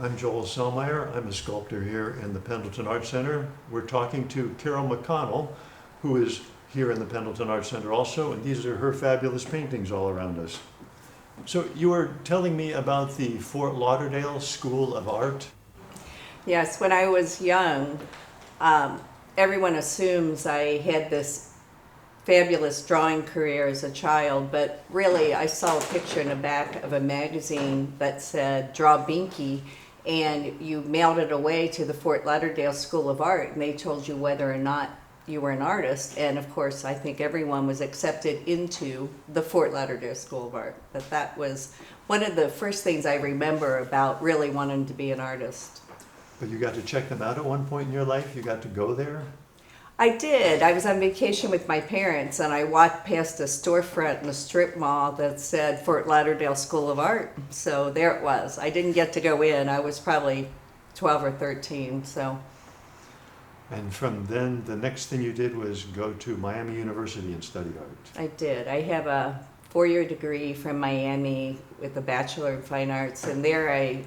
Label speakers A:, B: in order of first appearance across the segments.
A: I'm Joel Selmeyer. I'm a sculptor here in the Pendleton Art Center. We're talking to Carol MacConnell, who is here in the Pendleton Art Center also, and these are her fabulous paintings all around us. So you were telling me about the Fort Lauderdale School of Art.
B: Yes, when I was young, everyone assumes I had this fabulous drawing career as a child, but really I saw a picture in the back of a magazine that said Draw Binky, and you mailed it away to the Fort Lauderdale School of Art, and they told you whether or not you were an artist. And of course, I think everyone was accepted into the Fort Lauderdale School of Art. But that was one of the first things I remember about really wanting to be an artist.
A: But you got to check them out at one point in your life? You got to go there?
B: I did. I was on vacation with my parents, and I walked past a storefront in a strip mall that said Fort Lauderdale School of Art. So there it was. I didn't get to go in. I was probably 12 or 13. So.
A: And from then, the next thing you did was go to Miami University and study art.
B: I did. I have a 4-year degree from Miami with a Bachelor in Fine Arts, and there I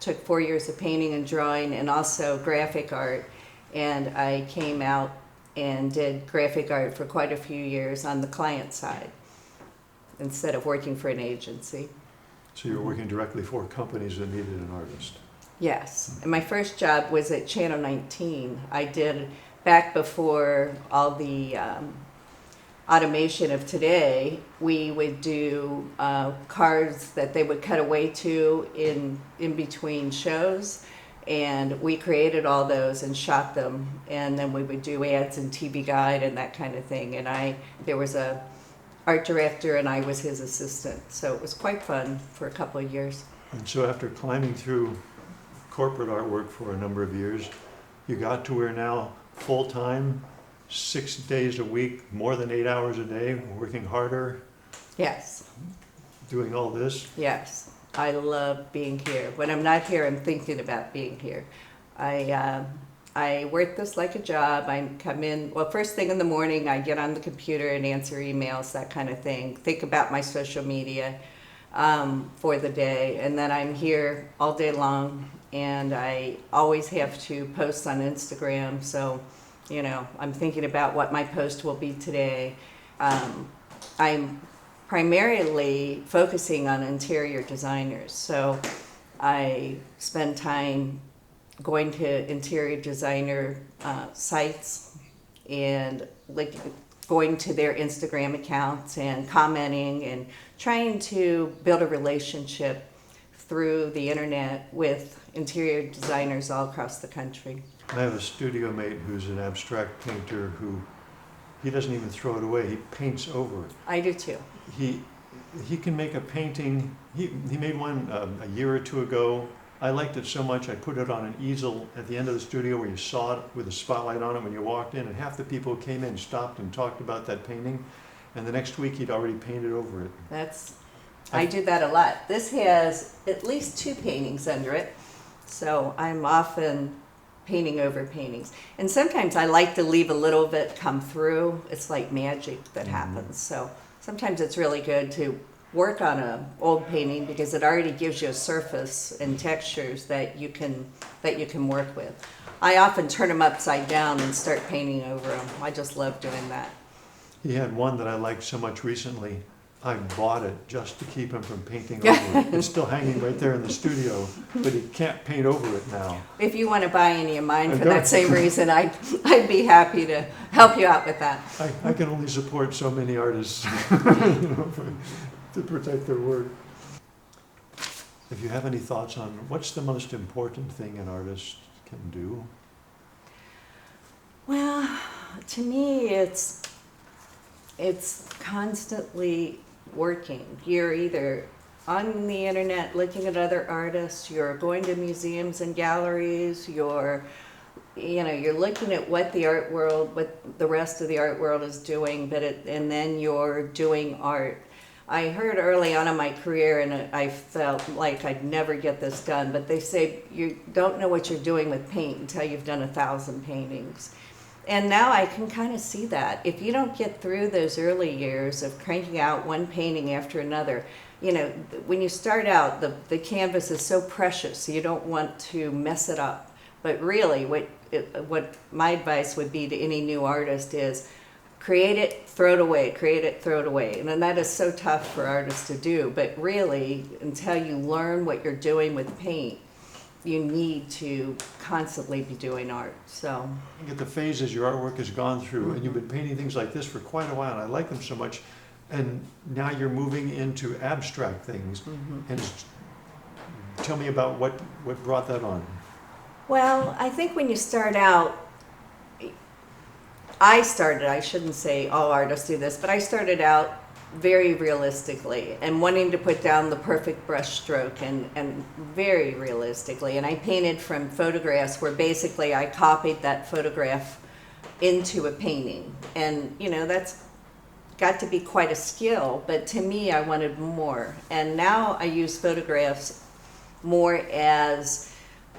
B: took 4 years of painting and drawing and also graphic art. And I came out and did graphic art for quite a few years on the client side instead of working for an agency.
A: So you were working directly for companies that needed an artist?
B: Yes. And my first job was at Channel 19. I did, back before all the automation of today, we would do cards that they would cut away to in between shows. And we created all those and shot them, and then we would do ads and TV Guide and that kind of thing. And there was a art director, and I was his assistant, so it was quite fun for a couple of years.
A: And so after climbing through corporate artwork for a number of years, you got to where now full-time, 6 days a week, more than 8 hours a day, working harder?
B: Yes.
A: Doing all this?
B: Yes. I love being here. When I'm not here, I'm thinking about being here. I work this like a job. I come in, well, first thing in the morning, I get on the computer and answer emails, that kind of thing. Think about my social media for the day. And then I'm here all day long, and I always have to post on Instagram. So, I'm thinking about what my post will be today. I'm primarily focusing on interior designers. So I spend time going to interior designer sites and going to their Instagram accounts and commenting and trying to build a relationship through the internet with interior designers all across the country.
A: I have a studio mate who's an abstract painter who he doesn't even throw it away. He paints over it.
B: I do too.
A: He can make a painting. He made one a year or two ago. I liked it so much I put it on an easel at the end of the studio where you saw it with a spotlight on it when you walked in, and half the people who came in stopped and talked about that painting, and the next week he'd already painted over it.
B: I do that a lot. This has at least 2 paintings under it, so I'm often painting over paintings. And sometimes I like to leave a little bit come through. It's like magic that happens. So sometimes it's really good to work on an old painting because it already gives you a surface and textures that you can work with. I often turn them upside down and start painting over them. I just love doing that.
A: He had one that I liked so much recently. I bought it just to keep him from painting over it. It's still hanging right there in the studio, but he can't paint over it now.
B: If you want to buy any of mine for that same reason, I'd be happy to help you out with that.
A: I can only support so many artists to protect their work. If you have any thoughts on what's the most important thing an artist can do?
B: Well, to me, it's constantly working. You're either on the internet looking at other artists, you're going to museums and galleries, you're looking at what the rest of the art world is doing, and then you're doing art. I heard early on in my career, and I felt like I'd never get this done, but they say you don't know what you're doing with paint until you've done 1,000 paintings. And now I can kind of see that. If you don't get through those early years of cranking out one painting after another, you know, when you start out, the canvas is so precious, so you don't want to mess it up. But really, what my advice would be to any new artist is create it, throw it away, create it, throw it away. And then that is so tough for artists to do. But really, until you learn what you're doing with paint, you need to constantly be doing art. So
A: You get the phases your artwork has gone through, and you've been painting things like this for quite a while, and I like them so much. And now you're moving into abstract things. And tell me about what brought that on.
B: well, I think when you start out, I shouldn't say all artists do this, but I started out very realistically and wanting to put down the perfect brush stroke and very realistically. And I painted from photographs where basically I copied that photograph into a painting. And, you know, that's got to be quite a skill, but to me, I wanted more. And now I use photographs more as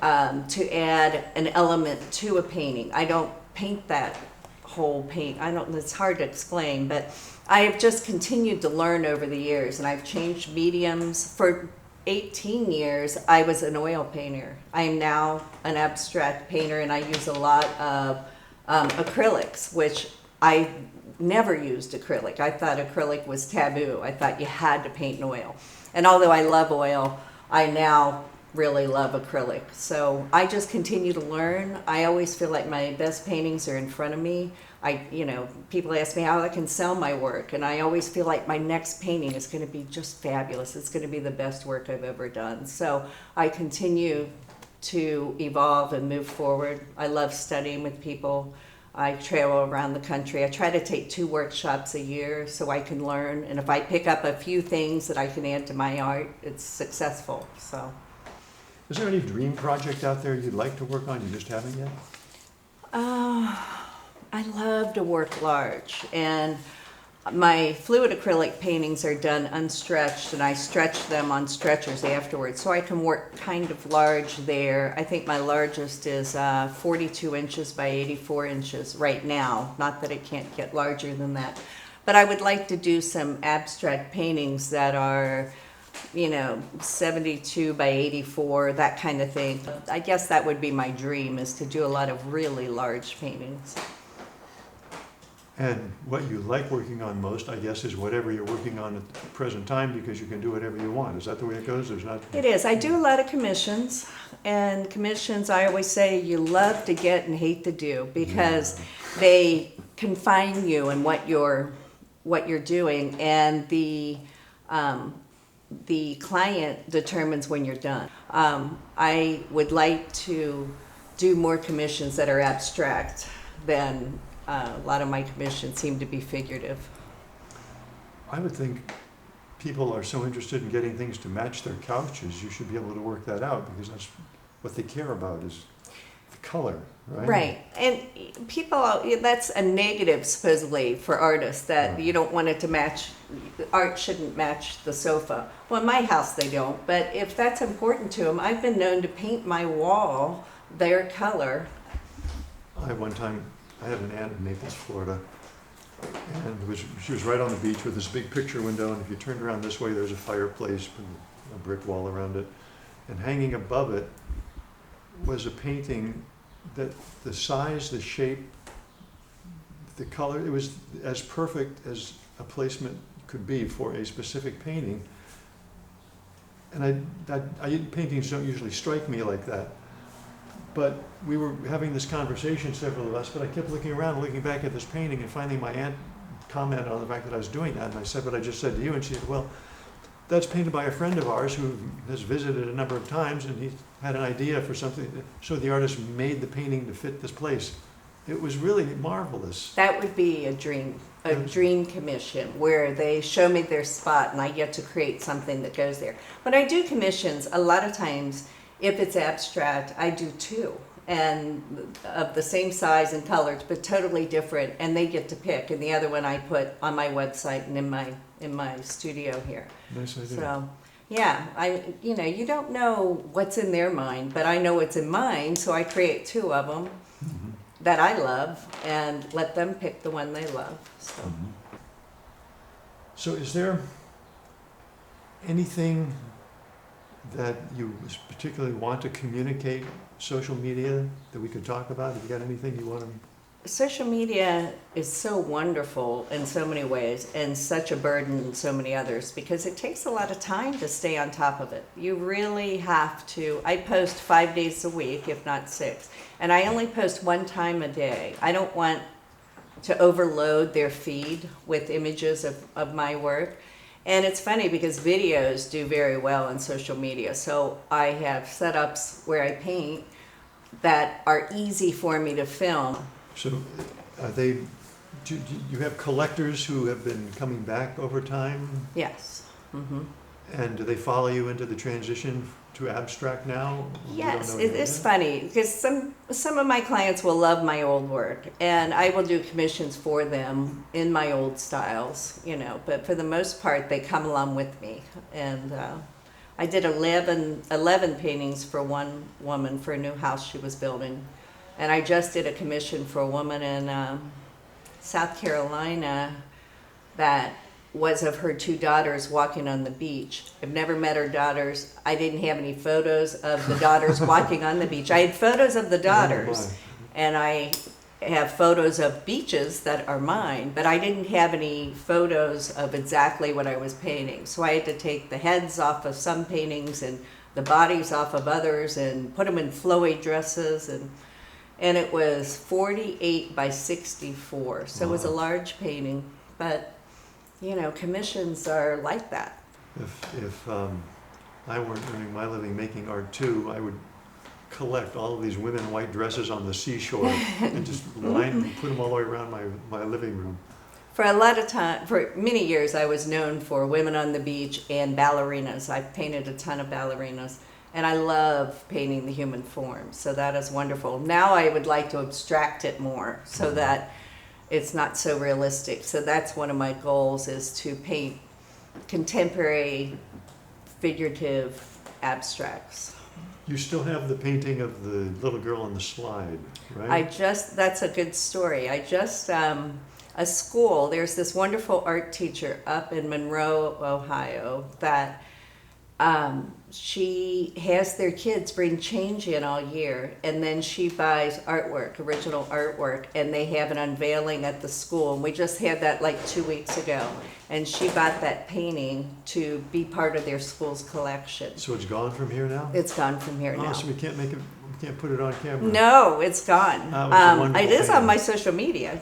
B: to add an element to a painting. I don't paint that whole paint. It's hard to explain, but I have just continued to learn over the years, and I've changed mediums. For 18 years, I was an oil painter. I am now an abstract painter, and I use a lot of acrylics, which I never used acrylic. I thought acrylic was taboo. I thought you had to paint in oil. And although I love oil, I now really love acrylic. So I just continue to learn. I always feel like my best paintings are in front of me. People ask me how I can sell my work, and I always feel like my next painting is going to be just fabulous. It's going to be the best work I've ever done. So I continue to evolve and move forward. I love studying with people. I travel around the country. I try to take 2 workshops a year so I can learn. And if I pick up a few things that I can add to my art, it's successful. So.
A: Is there any dream project out there you'd like to work on, you just haven't yet?
B: I love to work large, and my fluid acrylic paintings are done unstretched, and I stretch them on stretchers afterwards, so I can work kind of large there. I think my largest is 42 inches by 84 inches right now, not that it can't get larger than that. But I would like to do some abstract paintings that are 72 by 84, that kind of thing. I guess that would be my dream, is to do a lot of really large paintings.
A: And what you like working on most, I guess, is whatever you're working on at the present time, because you can do whatever you want. Is that the way it goes?
B: It is. I do a lot of commissions, and commissions, I always say, you love to get and hate to do, because they confine you in what you're doing, and the client determines when you're done. I would like to do more commissions that are abstract than a lot of my commissions seem to be figurative.
A: I would think people are so interested in getting things to match their couches, you should be able to work that out, because that's what they care about, is the color, right?
B: Right. And that's a negative supposedly for artists, that you don't want it to match, art shouldn't match the sofa. Well, in my house they don't, but if that's important to them, I've been known to paint my wall their color.
A: I had an aunt in Naples, Florida, and she was right on the beach with this big picture window, and if you turned around this way, there's a fireplace with a brick wall around it. And hanging above it was a painting that the size, the shape, the color, it was as perfect as a placement could be for a specific painting. And paintings don't usually strike me like that. But we were having this conversation, several of us, but I kept looking around and looking back at this painting, and finally my aunt commented on the fact that I was doing that, and I said what I just said to you, and she said, well, that's painted by a friend of ours who has visited a number of times, and he had an idea for something, so the artist made the painting to fit this place. It was really marvelous.
B: That would be a dream commission, where they show me their spot and I get to create something that goes there. When I do commissions, a lot of times, if it's abstract, I do 2, and of the same size and colors, but totally different, and they get to pick. And the other one I put on my website and in my studio here.
A: Nice idea.
B: So, yeah, you don't know what's in their mind, but I know what's in mine, so I create 2 of them. that I love and let them pick the one they love. So.
A: So is there anything that you particularly want to communicate, social media, that we could talk about? Have you got anything you want to?
B: Social media is so wonderful in so many ways and such a burden in so many others because it takes a lot of time to stay on top of it. You really have to. I post 5 days a week, if not 6, and I only post one time a day. I don't want to overload their feed with images of my work. And it's funny because videos do very well on social media. So I have setups where I paint that are easy for me to film.
A: So are do you have collectors who have been coming back over time?
B: Yes. Mm-hmm.
A: And do they follow you into the transition to abstract now?
B: Yes, it's funny because some of my clients will love my old work and I will do commissions for them in my old styles, but for the most part they come along with me. And I did 11 paintings for one woman for a new house she was building. And I just did a commission for a woman in South Carolina that was of her 2 daughters walking on the beach. I've never met her daughters. I didn't have any photos of the daughters walking on the beach. I had photos of the daughters, and I have photos of beaches that are mine, but I didn't have any photos of exactly what I was painting. So I had to take the heads off of some paintings and the bodies off of others and put them in flowy dresses, and it was 48 by 64, so it was a large painting, but commissions are like that.
A: If I weren't earning my living making art too, I would collect all of these women in white dresses on the seashore and just put them all the way around my living room.
B: For many years, I was known for women on the beach and ballerinas. I've painted a ton of ballerinas. And I love painting the human form, so that is wonderful. Now I would like to abstract it more so that it's not so realistic. So that's one of my goals, is to paint contemporary, figurative abstracts.
A: You still have the painting of the little girl on the slide, right?
B: That's a good story. A school, there's this wonderful art teacher up in Monroe, Ohio, that she has their kids bring change in all year, and then she buys artwork, original artwork, and they have an unveiling at the school. And we just had that like 2 weeks ago, and she bought that painting to be part of their school's collection.
A: So it's gone from here now?
B: It's gone from here now.
A: So we can't put it on camera?
B: No, it's gone. It is
A: painting.
B: on my social media,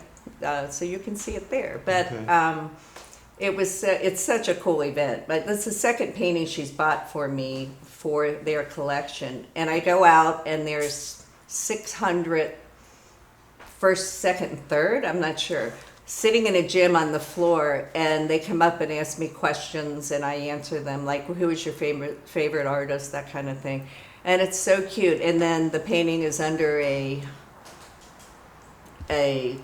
B: so you can see it there. But
A: Okay.
B: it's such a cool event. But that's the second painting she's bought for me for their collection. And I go out and there's 600 first, second, and third, I'm not sure, sitting in a gym on the floor, and they come up and ask me questions and I answer them, like, who is your favorite artist, that kind of thing. And it's so cute. And then the painting is under a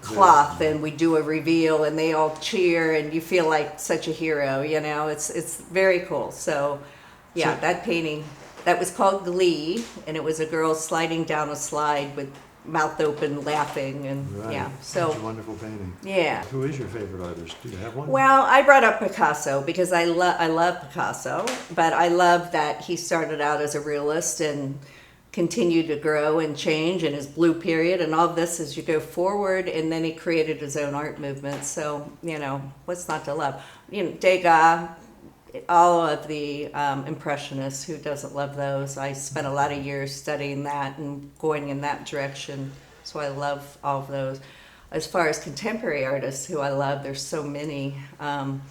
B: cloth, and we do a reveal and they all cheer and you feel like such a hero, it's very cool. So that painting, that was called Glee, and it was a girl sliding down a slide with mouth open laughing, and
A: Right.
B: so
A: It's a wonderful painting.
B: yeah.
A: Who is your favorite artist? Do you have one?
B: Well, I brought up Picasso because I love Picasso, but I love that he started out as a realist and continued to grow and change in his blue period and all this as you go forward, and then he created his own art movement. So, what's not to love? Degas, all of the Impressionists, who doesn't love those? I spent a lot of years studying that and going in that direction, so I love all of those. As far as contemporary artists who I love, there's so many. Dan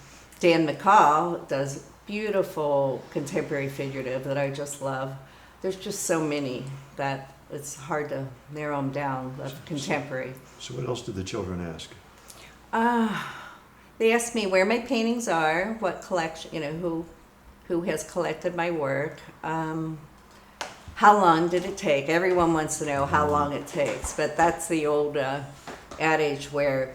B: McCall does beautiful contemporary figurative that I just love. There's just so many that it's hard to narrow them down of contemporary.
A: So what else did the children ask?
B: They ask me where my paintings are, what collection, who has collected my work, how long did it take? Everyone wants to know how long it takes, but that's the old adage where,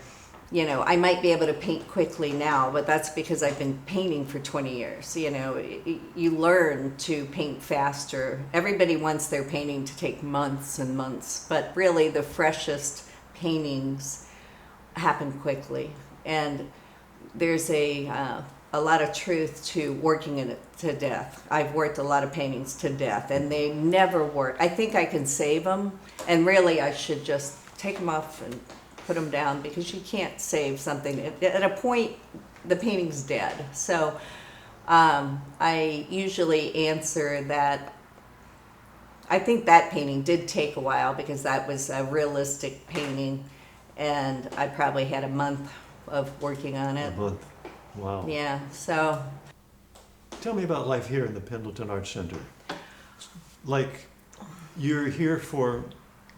B: I might be able to paint quickly now, but that's because I've been painting for 20 years. You learn to paint faster. Everybody wants their painting to take months and months, but really the freshest paintings happen quickly, and there's a lot of truth to working in it to death. I've worked a lot of paintings to death, and they never work. I think I can save them, and really I should just take them off and put them down, because you can't save something. At a point, the painting's dead. So I usually answer that I think that painting did take a while, because that was a realistic painting, and I probably had a month of working on it.
A: A month. Wow.
B: Yeah, so
A: Tell me about life here in the Pendleton Arts Center. Like, you're here for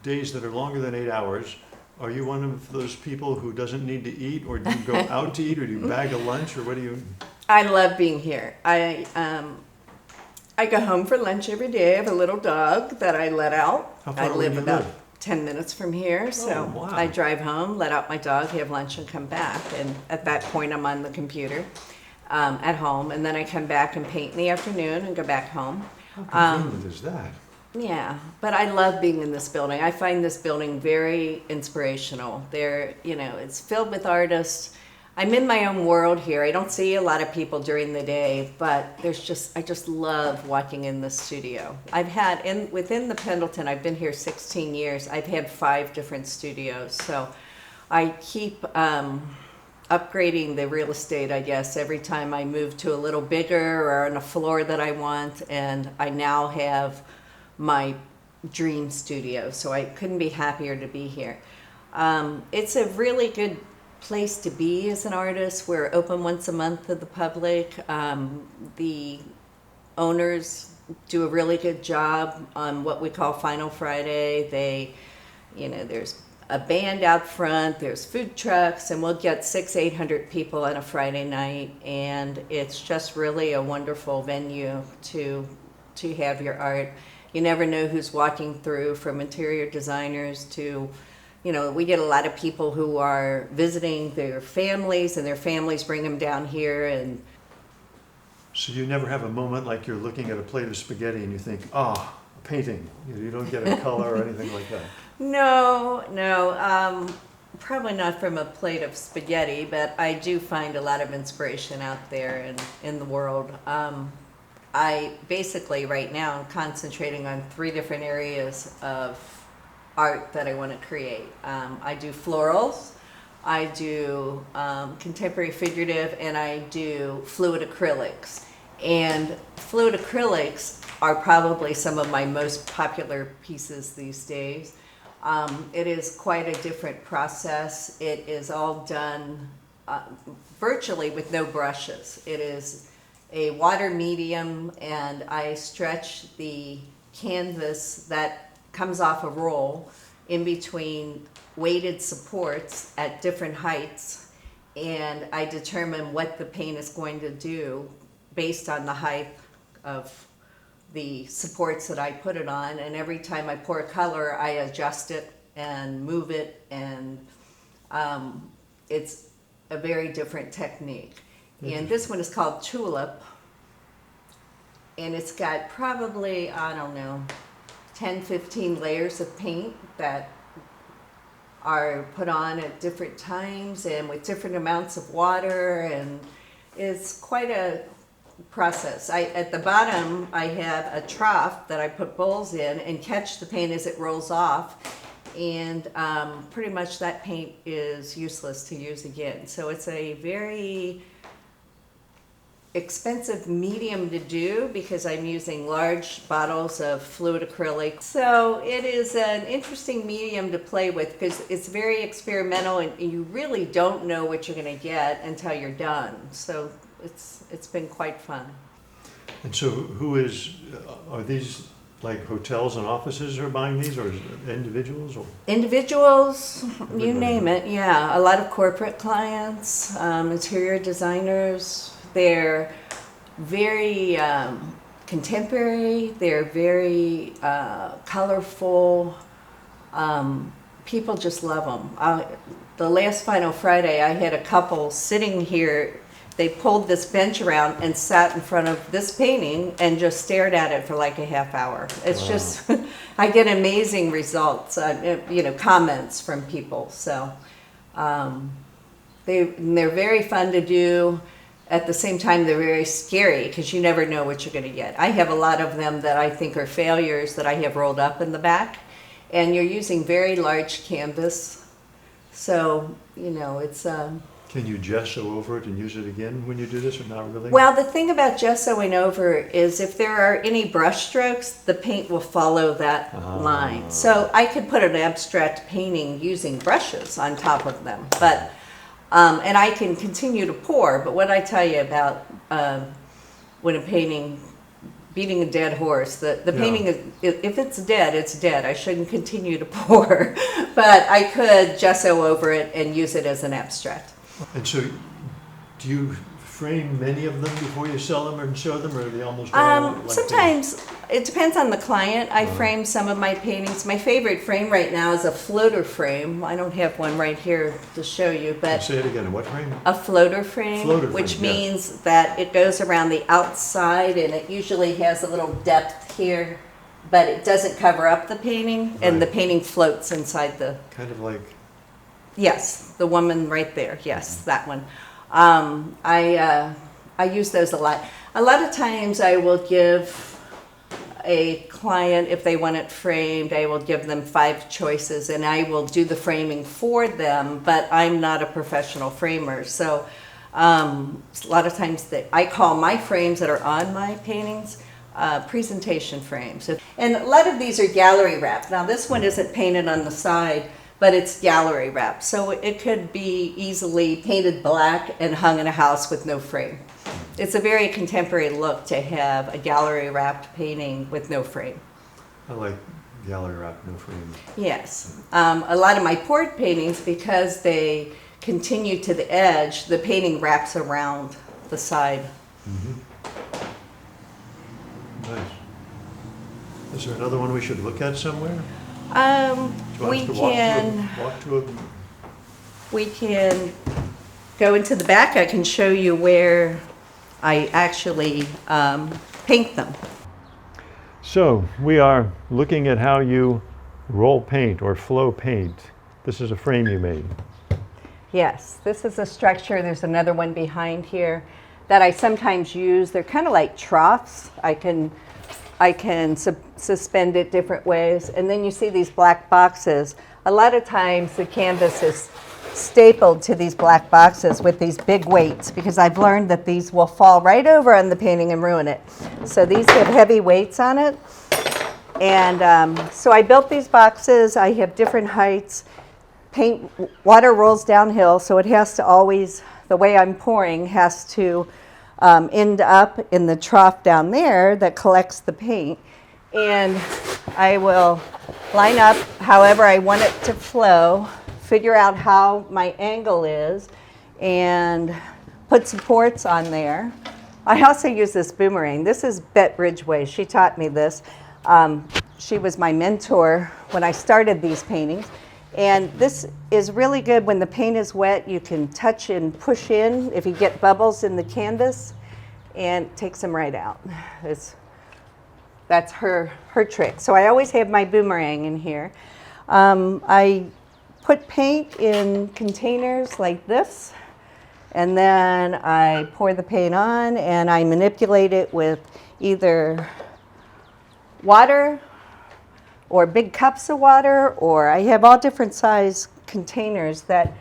A: days that are longer than 8 hours. Are you one of those people who doesn't need to eat, or do you go out to eat, or do you bag a lunch, or what do you?
B: I love being here. I go home for lunch every day. I have a little dog that I let out.
A: How far
B: I
A: away
B: live
A: do you
B: about
A: live?
B: 10 minutes from here, so
A: wow.
B: I drive home, let out my dog, have lunch, and come back. And at that point, I'm on the computer at home, and then I come back and paint in the afternoon and go back home.
A: How convenient is that?
B: Yeah, but I love being in this building. I find this building very inspirational. It's filled with artists. I'm in my own world here. I don't see a lot of people during the day, but I just love walking in the studio. Within the Pendleton, I've been here 16 years. I've had 5 different studios, so I keep upgrading the real estate, I guess, every time I move to a little bigger or on a floor that I want, and I now have my dream studio, so I couldn't be happier to be here. It's a really good place to be as an artist. We're open once a month to the public. The owners do a really good job on what we call Final Friday. There's a band out front, there's food trucks, and we'll get 600-800 people on a Friday night, and it's just really a wonderful venue to have your art. You never know who's walking through, from interior designers to, we get a lot of people who are visiting their families, and their families bring them down here. And
A: So you never have a moment like you're looking at a plate of spaghetti and you think, a painting. You don't get a color or anything like that.
B: No, probably not from a plate of spaghetti, but I do find a lot of inspiration out there in the world. I basically right now am concentrating on 3 different areas of art that I want to create. I do florals, I do contemporary figurative, and I do fluid acrylics. And fluid acrylics are probably some of my most popular pieces these days. It is quite a different process. It is all done virtually with no brushes. It is a water medium, and I stretch the canvas that comes off a roll in between weighted supports at different heights, and I determine what the paint is going to do based on the height of the supports that I put it on. And every time I pour a color, I adjust it and move it, and it's a very different technique. And this one is called Tulip, and it's got probably, 10, 15 layers of paint that are put on at different times and with different amounts of water, and it's quite a process. At the bottom, I have a trough that I put bowls in and catch the paint as it rolls off, and pretty much that paint is useless to use again. So it's a very expensive medium to do, because I'm using large bottles of fluid acrylic. So it is an interesting medium to play with, because it's very experimental, and you really don't know what you're going to get until you're done. So it's been quite fun.
A: And so are these like hotels and offices are buying these, or is it individuals? Or?
B: Individuals,
A: Everybody.
B: you name it, yeah. A lot of corporate clients, interior designers. They're very contemporary, they're very colorful. People just love them. The last Final Friday, I had a couple sitting here they pulled this bench around and sat in front of this painting and just stared at it for like a half hour. It's
A: Wow.
B: just, I get amazing results, comments from people. So they're very fun to do. At the same time, they're very scary because you never know what you're going to get. I have a lot of them that I think are failures that I have rolled up in the back. And you're using very large canvas. So, it's...
A: Can you gesso over it and use it again when you do this, or not really?
B: Well, the thing about gessoing over is if there are any brush strokes, the paint will follow that line. So I could put an abstract painting using brushes on top of them, but and I can continue to pour. But what I tell you about when a painting, beating a dead horse, the painting is, if it's dead, it's dead. I shouldn't continue to pour, but I could gesso over it and use it as an abstract.
A: And so, do you frame many of them before you sell them or show them, or are they almost all like
B: Sometimes it depends on the client. I frame some of my paintings. My favorite frame right now is a floater frame. I don't have one right here to show you, but
A: Say it again. What frame?
B: a floater frame,
A: Floater
B: which
A: frame,
B: means that it goes around the outside and it usually has a little depth here, but it doesn't cover up the painting, and the
A: Right.
B: painting floats inside the.
A: Kind of like.
B: Yes, the woman right there. Yes, that one. I use those a lot. A lot of times I will give a client, if they want it framed, I will give them 5 choices and I will do the framing for them, but I'm not a professional framer. So a lot of times I call my frames that are on my paintings presentation frames. And a lot of these are gallery wrapped. Now this one isn't painted on the side, but it's gallery wrapped. So it could be easily painted black and hung in a house with no frame. It's a very contemporary look to have a gallery wrapped painting with no frame.
A: I like gallery wrap, no frame.
B: Yes. A lot of my poured paintings, because they continue to the edge, the painting wraps around the side.
A: Nice. Is there another one we should look at somewhere?
B: We
A: Do you want us to
B: can.
A: walk to it?
B: We can go into the back. I can show you where I actually paint them.
A: So we are looking at how you roll paint or flow paint. This is a frame you made.
B: Yes, this is a structure. There's another one behind here that I sometimes use. They're kind of like troughs. I can suspend it different ways. And then you see these black boxes. A lot of times the canvas is stapled to these black boxes with these big weights, because I've learned that these will fall right over on the painting and ruin it. So these have heavy weights on it. And so I built these boxes. I have different heights. Water rolls downhill, so it has to always, the way I'm pouring has to end up in the trough down there that collects the paint. And I will line up however I want it to flow, figure out how my angle is, and put supports on there. I also use this boomerang. This is Bet Ridgway. She taught me this. She was my mentor when I started these paintings. And this is really good when the paint is wet. You can touch and push in if you get bubbles in the canvas, and it takes them right out. That's her trick. So I always have my boomerang in here. I put paint in containers like this, and then I pour the paint on and I manipulate it with either water or big cups of water, or I have all different size containers that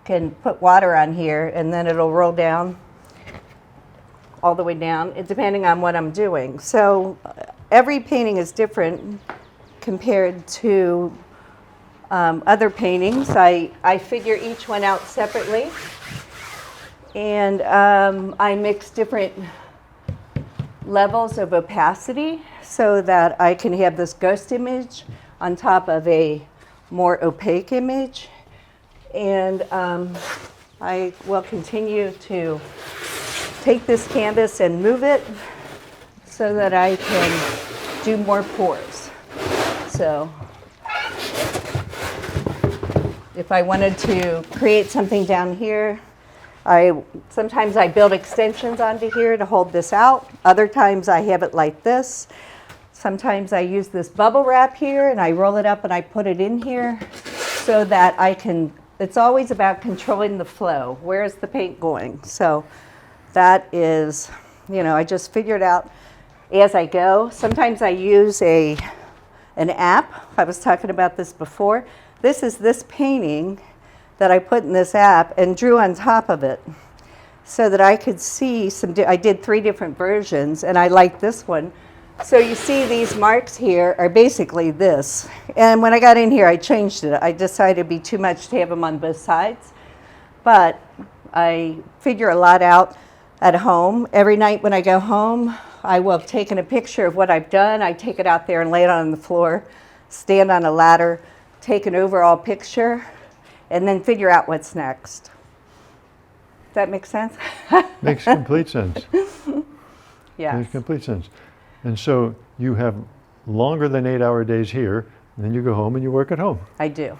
B: can put water on here, and then it'll roll down all the way down, depending on what I'm doing. So every painting is different compared to other paintings. I figure each one out separately, and I mix different levels of opacity so that I can have this ghost image on top of a more opaque image. And I will continue to take this canvas and move it so that I can do more pours. So if I wanted to create something down here, Sometimes I build extensions onto here to hold this out. Other times I have it like this. Sometimes I use this bubble wrap here and I roll it up and I put it in here so that I can, it's always about controlling the flow. Where is the paint going? So that is, you know, I just figure it out as I go. Sometimes I use an app. I was talking about this before. This is this painting that I put in this app and drew on top of it so that I could see I did 3 different versions and I like this one. So you see these marks here are basically this. And when I got in here, I changed it. I decided it'd be too much to have them on both sides. But I figure a lot out at home. Every night when I go home, I will have taken a picture of what I've done. I take it out there and lay it on the floor, stand on a ladder, take an overall picture, and then figure out what's next. Does that make sense?
A: Makes complete sense.
B: Yes.
A: Makes complete sense. And so you have longer than 8-hour days here, and then you go home and you work at home.
B: I do.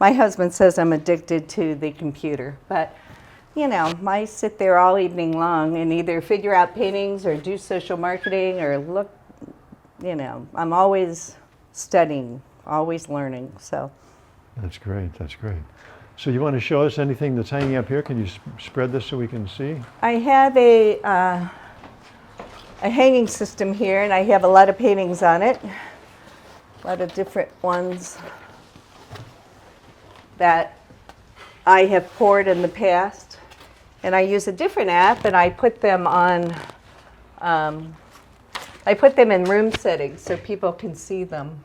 B: My husband says I'm addicted to the computer, but you know, I sit there all evening long and either figure out paintings or do social marketing or look, you know, I'm always studying, always learning, so.
A: That's great, that's great. So you want to show us anything that's hanging up here? Can you spread this so we can see?
B: I have a hanging system here, and I have a lot of paintings on it, a lot of different ones that I have poured in the past. And I use a different app, and I put them on, I put them in room settings so people can see them.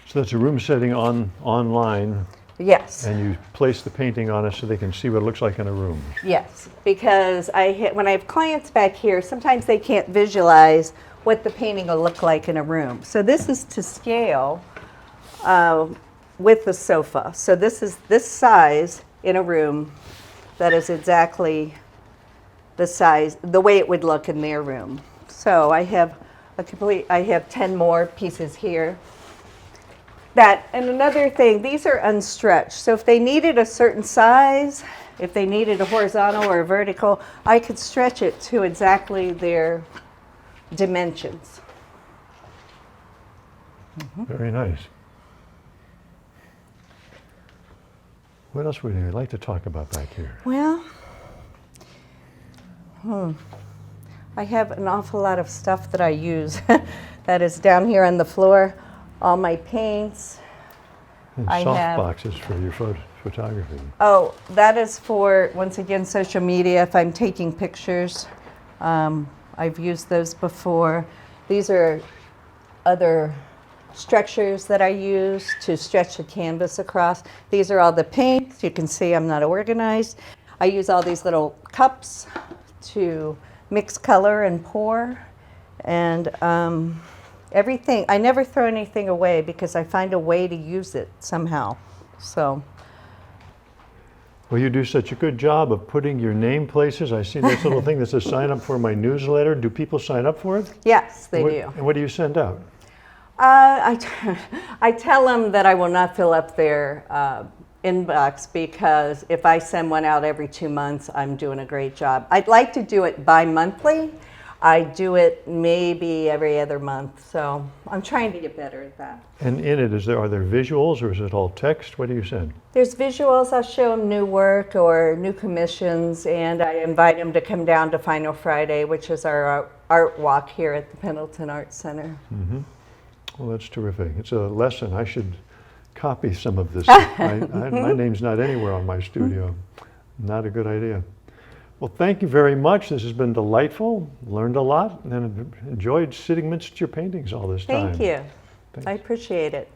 A: So that's a room setting online.
B: Yes.
A: And you place the painting on it so they can see what it looks like in a room.
B: Yes, because when I have clients back here, sometimes they can't visualize what the painting will look like in a room. So this is to scale with the sofa. So this is this size in a room that is exactly the size, the way it would look in their room. So I have I have 10 more pieces here. And another thing, these are unstretched. So if they needed a certain size, if they needed a horizontal or a vertical, I could stretch it to exactly their dimensions.
A: Very nice. What else would you like to talk about back here?
B: Well, I have an awful lot of stuff that I use that is down here on the floor. All my paints.
A: And soft boxes for your photography.
B: Oh, that is for, once again, social media. If I'm taking pictures, I've used those before. These are other structures that I use to stretch the canvas across. These are all the paints. You can see I'm not organized. I use all these little cups to mix color and pour. And everything, I never throw anything away because I find a way to use it somehow. So.
A: Well, you do such a good job of putting your name places. I see this little thing that says sign up for my newsletter. Do people sign up for it?
B: Yes, they do.
A: And what do you send out?
B: I tell them that I will not fill up their inbox because if I send one out every 2 months, I'm doing a great job. I'd like to do it bi-monthly. I do it maybe every other month, so I'm trying to get better at that.
A: And in it, are there visuals or is it all text? What do you send?
B: There's visuals. I'll show them new work or new commissions, and I invite them to come down to Final Friday, which is our art walk here at the Pendleton Art Center.
A: Mm-hmm. Well, that's terrific. It's a lesson. I should copy some of this. My name's not anywhere on my studio. Not a good idea. Well, thank you very much. This has been delightful. Learned a lot and enjoyed sitting amidst your paintings all this time.
B: Thank you.
A: Thanks.
B: I appreciate it.